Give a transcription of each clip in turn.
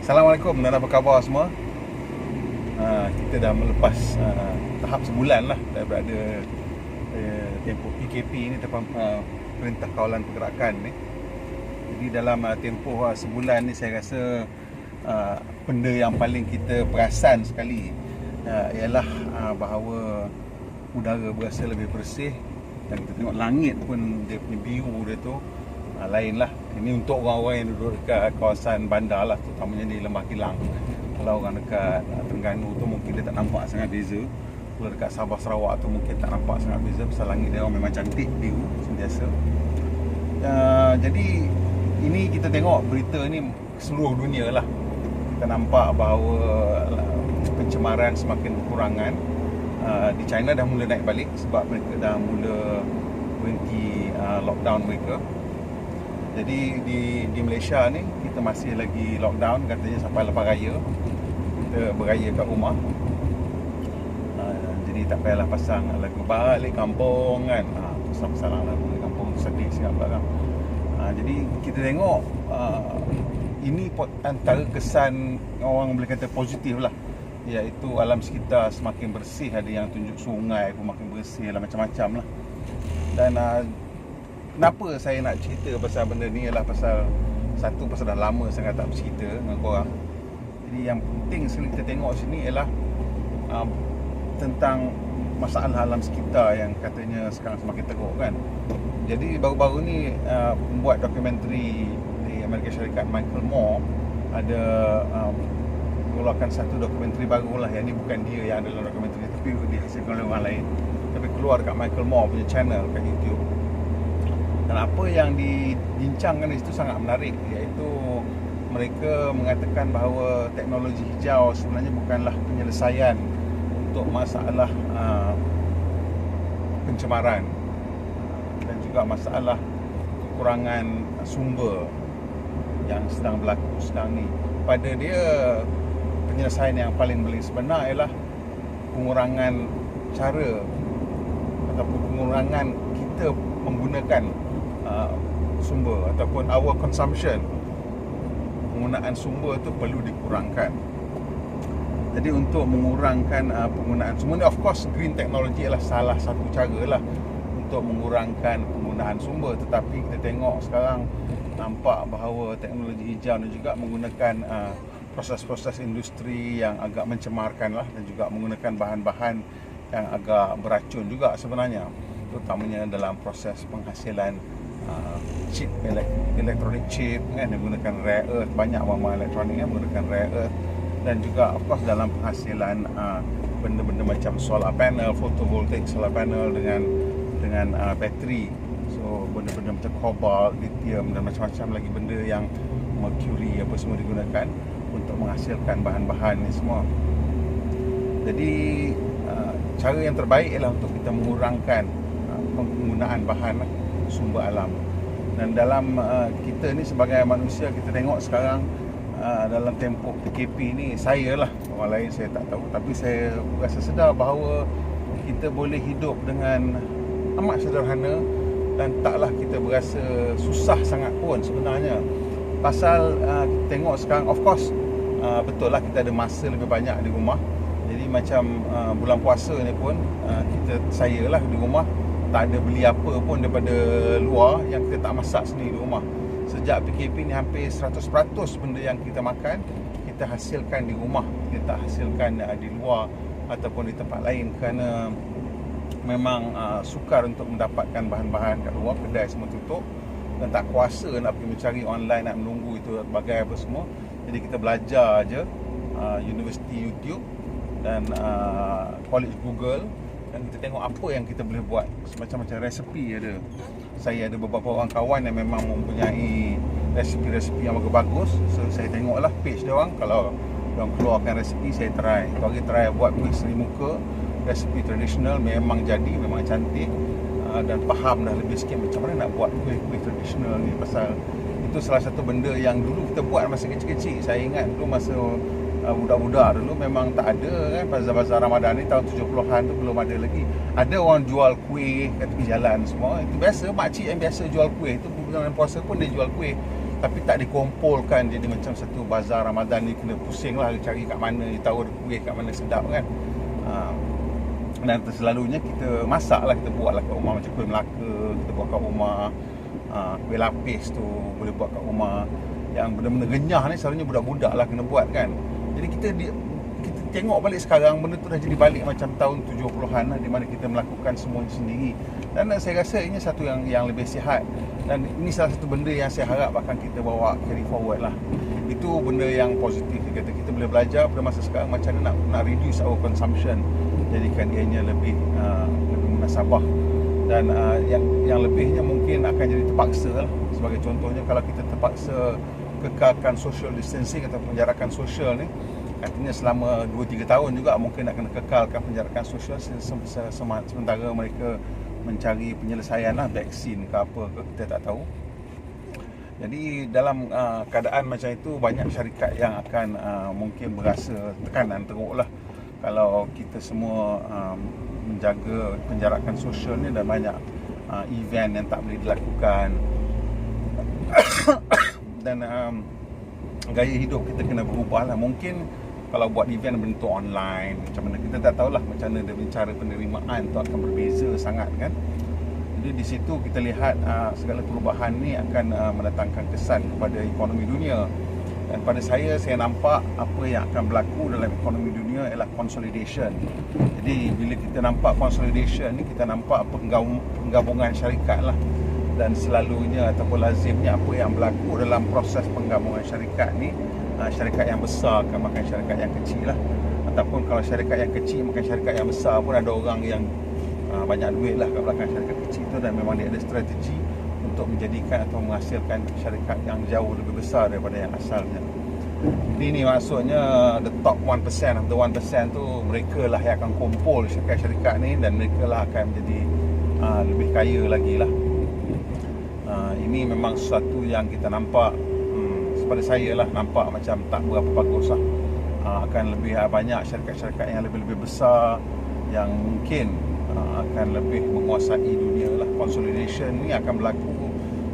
Assalamualaikum dan apa khabar semua. Kita dah melepas tahap sebulan lah daripada tempoh PKP ni, Perintah Kawalan Pergerakan ni. Jadi dalam tempoh sebulan ni saya rasa benda yang paling kita perasan sekali ialah bahawa udara berasa lebih bersih, dan kita tengok langit pun dia punya biru dia tu lain lah. Ini untuk orang-orang yang duduk dekat kawasan bandar lah, terutamanya di Lembah Kilang. Kalau orang dekat Terengganu tu mungkin dia tak nampak sangat beza. Kalau dekat Sabah Sarawak tu mungkin tak nampak sangat beza, pasal langit dia memang cantik, biru sentiasa. Jadi ini kita tengok berita ni seluruh dunia lah. Kita nampak bahawa pencemaran semakin berkurangan. Di China dah mula naik balik sebab mereka dah mula berhenti lockdown mereka. Jadi di Malaysia ni kita masih lagi lockdown katanya sampai lepas raya. Kita beraya kat rumah. Jadi tak payahlah pasang lagu balik kampung kan. Pasal lagu balik kampung sedih sikit belakang. Jadi kita tengok ini antara kesan orang boleh kata positif lah, iaitu alam sekitar semakin bersih. Ada yang tunjuk sungai pun makin bersih lah, macam-macam lah. Dan kenapa saya nak cerita pasal benda ni ialah pasal dah lama sangat tak bercerita dengan korang. Jadi yang penting sekali kita tengok sini ialah tentang masalah alam sekitar yang katanya sekarang semakin teruk kan. Jadi baru-baru ni pembuat dokumentari di Amerika Syarikat, Michael Moore, ada mengeluarkan satu dokumentari baru lah. Yang ni bukan dia yang ada dalam dokumentari, tapi dihasilkan oleh orang lain, tapi keluar dekat Michael Moore punya channel kat YouTube. Dan apa yang dibincangkan di situ sangat menarik, iaitu mereka mengatakan bahawa teknologi hijau sebenarnya bukanlah penyelesaian untuk masalah pencemaran dan juga masalah kekurangan sumber yang sedang berlaku sekarang ni. Pada dia, penyelesaian yang paling sebenar ialah pengurangan cara ataupun pengurangan kita menggunakan sumber ataupun our consumption. Penggunaan sumber tu perlu dikurangkan. Jadi untuk mengurangkan penggunaan sumber ni, of course green technology adalah salah satu cara lah untuk mengurangkan penggunaan sumber. Tetapi kita tengok sekarang nampak bahawa teknologi hijau ni juga menggunakan proses-proses industri yang agak mencemarkan lah, dan juga menggunakan bahan-bahan yang agak beracun juga sebenarnya, terutamanya dalam proses penghasilan chip, electronic chip kan, menggunakan rare earth. Banyak barang elektronik yang menggunakan rare earth. Dan juga of course dalam penghasilan benda-benda macam solar panel, photovoltaic solar panel dengan bateri. So benda-benda macam cobalt, lithium dan macam-macam lagi benda yang mercury apa semua digunakan untuk menghasilkan bahan-bahan ni semua. Jadi cara yang terbaik ialah untuk kita mengurangkan penggunaan bahan sumber alam. Dan dalam kita ni sebagai manusia, kita tengok sekarang dalam tempoh PKP ni, saya lah, orang lain saya tak tahu, tapi saya rasa sedar bahawa kita boleh hidup dengan amat sederhana dan taklah kita berasa susah sangat pun sebenarnya. Pasal kita tengok sekarang, of course betul lah kita ada masa lebih banyak di rumah. Jadi macam bulan puasa ni pun saya lah di rumah, tak ada beli apa pun daripada luar, yang kita tak masak sendiri di rumah. Sejak PKP ni hampir 100% benda yang kita makan, kita hasilkan di rumah. Kita tak hasilkan di luar ataupun di tempat lain, kerana memang sukar untuk mendapatkan bahan-bahan kat luar. Kedai semua tutup dan tak kuasa nak pergi mencari online, nak menunggu itu bagai apa semua. Jadi kita belajar je universiti YouTube dan college Google, dan kita tengok apa yang kita boleh buat. Macam-macam resepi ada. Saya ada beberapa orang kawan yang memang mempunyai resepi-resepi yang bagus. So saya tengoklah page dia orang, kalau dia orang keluarkan resepi, saya try. Bagi try buat kuih seri muka, resepi tradisional, memang jadi, memang cantik. Dan faham dah lebih sikit macam mana nak buat kuih-kuih tradisional ni. Pasal itu salah satu benda yang dulu kita buat masa kecil-kecil. Saya ingat dulu masa budak-budak dulu memang tak ada kan, bazar-bazar Ramadan ni tahun 70-an tu belum ada lagi. Ada orang jual kuih kat tepi jalan semua. Itu biasa, makcik yang biasa jual kuih. Itu bulan puasa pun dia jual kuih. tapi tak dikumpulkan jadi macam satu bazar Ramadan ni kena pusing lah cari kat mana, tahu kuih kat mana sedap kan. Dan selalunya kita masak lah, kita buat lah kat rumah macam kuih Melaka, kita buat kat rumah. Kuih lapis tu boleh buat kat rumah. Yang benda-benda renyah ni selalunya budak-budak lah kena buat kan. Jadi kita tengok balik sekarang, benda tu dah jadi balik macam tahun 70-an lah, di mana kita melakukan semuanya sendiri. Dan saya rasa ini satu yang lebih sihat. Dan ini salah satu benda yang saya harap akan kita bawa carry forward lah. Itu benda yang positif. Kita boleh belajar pada masa sekarang macam mana nak reduce our consumption, jadikan ianya lebih munasabah. Dan yang lebihnya mungkin akan jadi terpaksa lah. Sebagai contohnya, kalau kita terpaksa kekalkan social distancing atau penjarakan sosial ni, artinya selama 2-3 tahun juga mungkin nak kena kekalkan penjarakan sosial sementara mereka mencari penyelesaian lah, vaksin ke apa ke, kita tak tahu. Jadi dalam keadaan macam itu, banyak syarikat yang akan mungkin berasa tekanan teruk lah kalau kita semua menjaga penjarakan sosial ni, dan banyak event yang tak boleh dilakukan. Dan gaya hidup kita kena berubah lah. Mungkin kalau buat event bentuk online, macam mana kita tak tahulah macam mana cara penerimaan tu akan berbeza sangat kan. Jadi di situ kita lihat segala perubahan ni akan mendatangkan kesan kepada ekonomi dunia. Dan pada saya nampak apa yang akan berlaku dalam ekonomi dunia ialah consolidation. Jadi bila kita nampak consolidation ni, kita nampak penggabungan syarikat lah. Dan selalunya ataupun lazimnya apa yang berlaku dalam proses penggabungan syarikat ni, syarikat yang besar akan makan syarikat yang kecil lah. Ataupun kalau syarikat yang kecil makan syarikat yang besar pun, ada orang yang banyak duit lah kat belakang syarikat kecil tu, dan memang dia ada strategi untuk menjadikan atau menghasilkan syarikat yang jauh lebih besar daripada yang asalnya. Jadi ni maksudnya the top 1% of the 1% tu, mereka lah yang akan kumpul syarikat-syarikat ni, dan mereka lah akan menjadi lebih kaya lagi lah. Ini memang sesuatu yang kita nampak, pada saya lah nampak macam tak berapa bagus lah. Akan lebih banyak syarikat-syarikat yang lebih besar, yang mungkin akan lebih menguasai dunia lah. Consolidation ni akan berlaku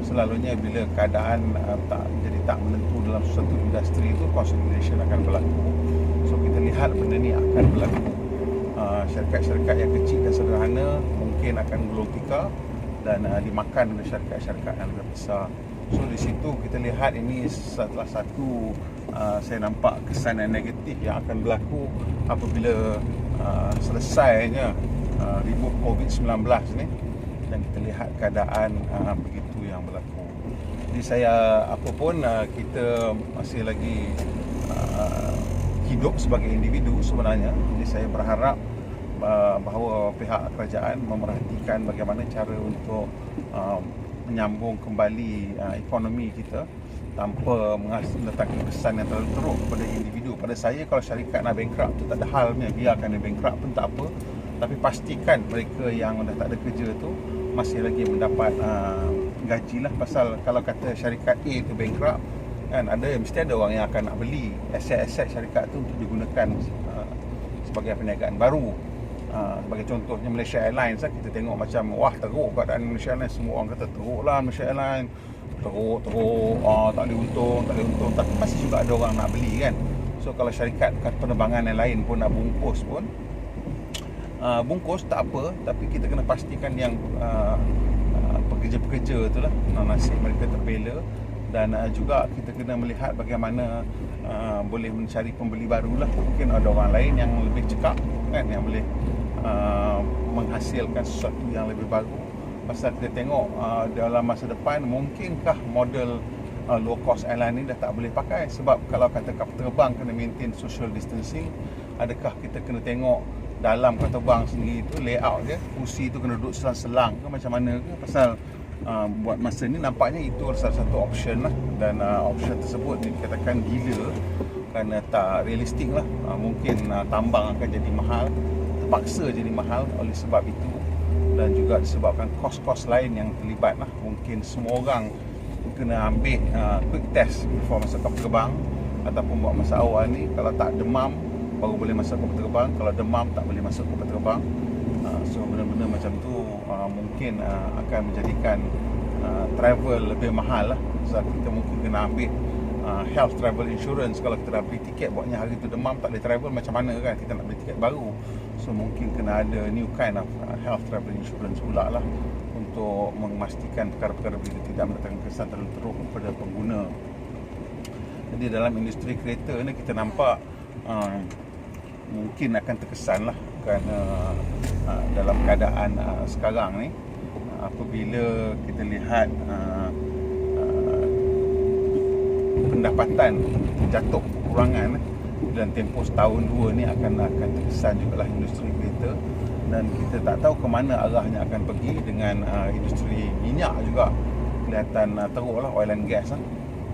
selalunya bila keadaan tak menentu dalam suatu industri tu, consolidation akan berlaku. So kita lihat benda ni akan berlaku. Syarikat-syarikat yang kecil dan sederhana mungkin akan gulung tikar dan dimakan oleh syarikat-syarikat yang lebih besar. So di situ kita lihat ini salah satu saya nampak kesan yang negatif yang akan berlaku apabila selesainya ribut COVID-19 ni, dan kita lihat keadaan begitu yang berlaku. Jadi saya apapun kita masih lagi hidup sebagai individu sebenarnya. Jadi saya berharap bahawa pihak kerajaan memerhatikan bagaimana cara untuk menyambung kembali ekonomi kita tanpa mendatangkan kesan yang terlalu teruk kepada individu. Pada saya, kalau syarikat nak bankrupt tu tak ada halnya, biarkan dia bankrupt pun tak apa, tapi pastikan mereka yang dah tak ada kerja tu masih lagi mendapat gaji lah. Pasal kalau kata syarikat A tu bankrupt kan, mesti ada orang yang akan nak beli aset-aset syarikat tu untuk digunakan sebagai perniagaan baru. Sebagai contohnya Malaysia Airlines lah, kita tengok macam wah teruk keadaan Malaysia Airlines, semua orang kata teruk lah Malaysia Airlines, teruk tak ada untung, tapi masih juga ada orang nak beli kan. So kalau syarikat penerbangan yang lain pun nak bungkus pun, bungkus tak apa, tapi kita kena pastikan yang pekerja-pekerja tu lah nasib mereka terbela. Dan juga kita kena melihat bagaimana boleh mencari pembeli baru lah. Mungkin ada orang lain yang lebih cekap kan, yang boleh menghasilkan sesuatu yang lebih baru. Pasal kita tengok dalam masa depan, mungkinkah model low cost airline ni dah tak boleh pakai. Sebab kalau kata kapal terbang kena maintain social distancing, adakah kita kena tengok dalam kapal terbang sendiri tu layout dia, kursi tu kena duduk selang-selang ke macam mana ke? Pasal buat masa ni nampaknya itu salah satu option lah. Dan option tersebut dikatakan gila kerana tak realistik lah. Mungkin tambang akan jadi mahal, terpaksa jadi mahal oleh sebab itu. Dan juga disebabkan kos-kos lain yang terlibat lah. Mungkin semua orang kena ambil quick test before masuk kapal terbang, ataupun buat masa awal ni, kalau tak demam baru boleh masuk kapal terbang, kalau demam tak boleh masuk kapal terbang. So benda-benda macam tu mungkin akan menjadikan travel lebih mahal lah. Sebab kita mungkin kena ambil health travel insurance. Kalau kita dah beli tiket buatnya hari tu demam tak boleh travel, macam mana kan kita nak beli tiket baru. So mungkin kena ada new kind of health travel insurance pula lah, untuk memastikan perkara-perkara itu tidak mendatangkan kesan terlalu teruk kepada pengguna. Jadi dalam industri kereta ni kita nampak mungkin akan terkesan lah, kerana dalam keadaan sekarang ni, apabila kita lihat pendapatan jatuh kekurangan dalam tempoh setahun dua ni akan terkesan jugalah industri kereta. Dan kita tak tahu ke mana arahnya akan pergi dengan industri minyak juga. Kelihatan teruk lah, oil and gas lah.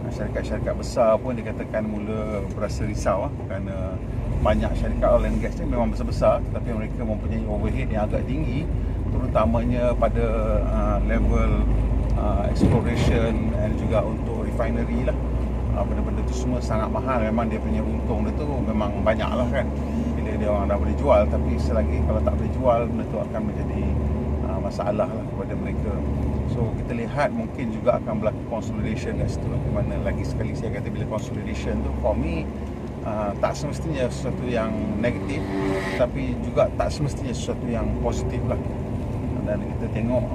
Syarikat-syarikat besar pun dikatakan mula berasa risau lah, kerana banyak syarikat oil and gas ni memang besar-besar, tetapi mereka mempunyai overhead yang agak tinggi, terutamanya pada level exploration dan juga untuk refinery lah. Benda-benda tu semua sangat mahal. Memang dia punya untung dia tu memang banyak lah kan, bila dia orang dah boleh jual. Tapi selagi kalau tak boleh jual, benda tu akan menjadi masalah lah kepada mereka. So kita lihat mungkin juga akan berlaku consolidation kat situ lah. Di mana lagi sekali saya kata, bila consolidation tu for me tak semestinya sesuatu yang negatif, tapi juga tak semestinya sesuatu yang positif lah. Dan kita tengok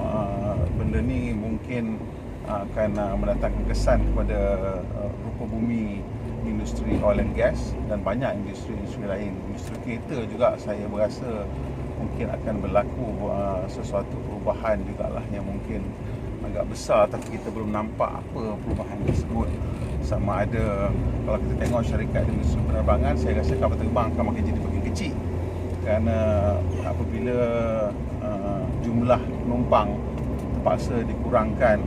benda ni mungkin akan mendatangkan kesan kepada rupa bumi industri oil and gas dan banyak industri-industri lain. Industri kereta juga saya berasa mungkin akan berlaku sesuatu perubahan jugalah yang mungkin agak besar, tapi kita belum nampak apa perubahan tersebut. Sama ada kalau kita tengok syarikat industri penerbangan, saya rasa kapal terbang akan makin jadi makin kecil, kerana apabila jumlah penumpang terpaksa dikurangkan,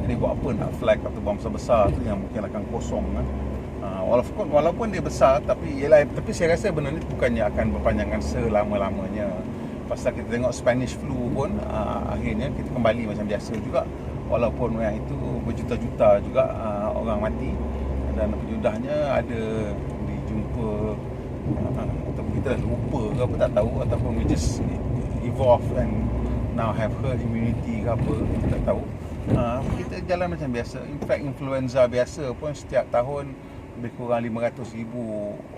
jadi buat apa nak fly kapal terbang besar-besar tu yang mungkin akan kosong kan. Walaupun dia besar, tapi saya rasa benda ni bukannya akan berpanjangan selama-lamanya. Pasal kita tengok Spanish flu pun akhirnya kita kembali macam biasa juga, walaupun yang itu berjuta-juta juga orang mati, dan penjudahnya ada dijumpa ataupun kita dah lupa ke apa tak tahu, ataupun we just evolve and now have herd immunity ke apa, kita tak tahu. Kita jalan macam biasa. In fact, influenza biasa pun setiap tahun lebih kurang 500,000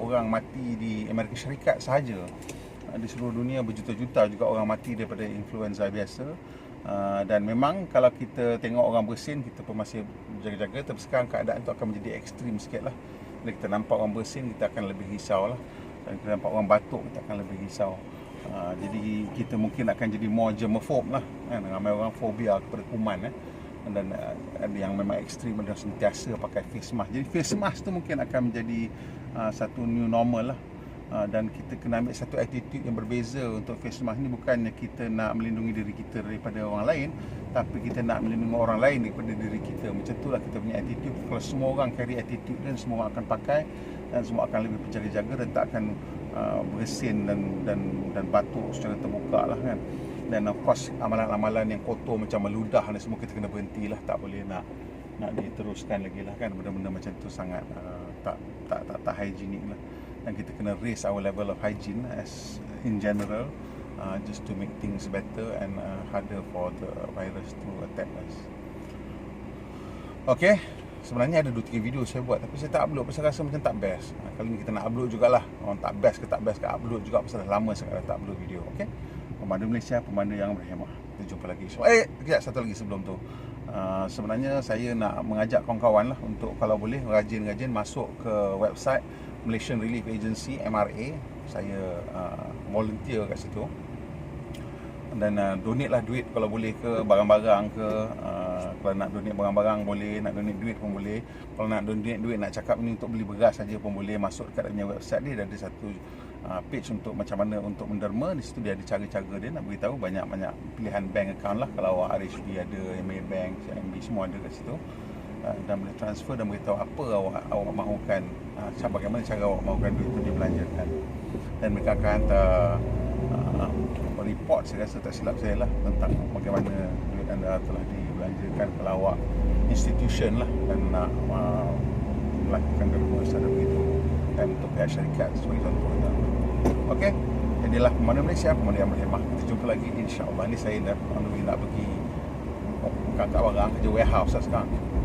orang mati di Amerika Syarikat sahaja. Di seluruh dunia berjuta-juta juga orang mati daripada influenza biasa. Dan memang kalau kita tengok orang bersin, kita pun masih berjaga-jaga. Tapi sekarang keadaan tu akan menjadi ekstrim sikit lah. Bila kita nampak orang bersin, kita akan lebih risau lah. Dan kita nampak orang batuk, kita akan lebih risau. Jadi kita mungkin akan jadi more germaphobe lah kan? Ramai orang fobia kepada kuman dan ada yang memang ekstrim, ada sentiasa pakai face mask. Jadi face mask tu mungkin akan menjadi satu new normal lah. Dan kita kena ambil satu attitude yang berbeza untuk face mask ni. Bukannya kita nak melindungi diri kita daripada orang lain, tapi kita nak melindungi orang lain daripada diri kita. Macam tu lah kita punya attitude. Kalau semua orang carry attitude, dan semua orang akan pakai, dan semua akan lebih berjaga-jaga dan tak akan bersin dan batuk secara terbuka lah kan. Dan of course amalan-amalan yang kotor macam meludah dan semua kita kena berhenti lah. Tak boleh nak diteruskan lagi lah kan. Benda-benda macam tu sangat tak hygienik lah. Dan kita kena raise our level of hygiene as in general, just to make things better and harder for the virus to attack us. Okay, sebenarnya ada 2-3 video saya buat, tapi saya tak upload pasal rasa macam tak best. Kali ni kita nak upload jugalah. Orang tak best ke upload juga, pasal dah lama saya tak upload video. Okay, pemandu Malaysia, pemandu yang berhemah. Kita jumpa lagi. Kejap, satu lagi sebelum tu. Sebenarnya saya nak mengajak kawan-kawan lah untuk kalau boleh rajin-rajin masuk ke website Malaysian Relief Agency, MRA. Saya volunteer kat situ. Dan donate lah duit kalau boleh, ke barang-barang ke. Kalau nak donate barang-barang boleh, nak donate duit pun boleh. Kalau nak donate duit, nak cakap ni untuk beli beras saja pun boleh. Masuk dekat dia website dia, ada satu page untuk macam mana untuk menderma. Di situ dia ada cara-cara dia nak beritahu banyak-banyak pilihan bank account lah. Kalau awak RHB ada, Maybank, CIMB semua ada kat situ. Dan boleh transfer dan beritahu apa awak mahukan, bagaimana cara awak mahukan duit itu dibelanjakan. Dan mereka akan hantar report, saya rasa tak silap saya lah, tentang bagaimana duit anda telah dibelanjakan kalau awak institution lah dan nak melakukan derma secara begitu, dan untuk pihak syarikat sebagai contohnya. Okey, jadilah pemandu Malaysia, pemandu yang berhemah. Kita jumpa lagi insya-Allah. Ni saya nak pergi Kakak barang kerja warehouse lah sekarang.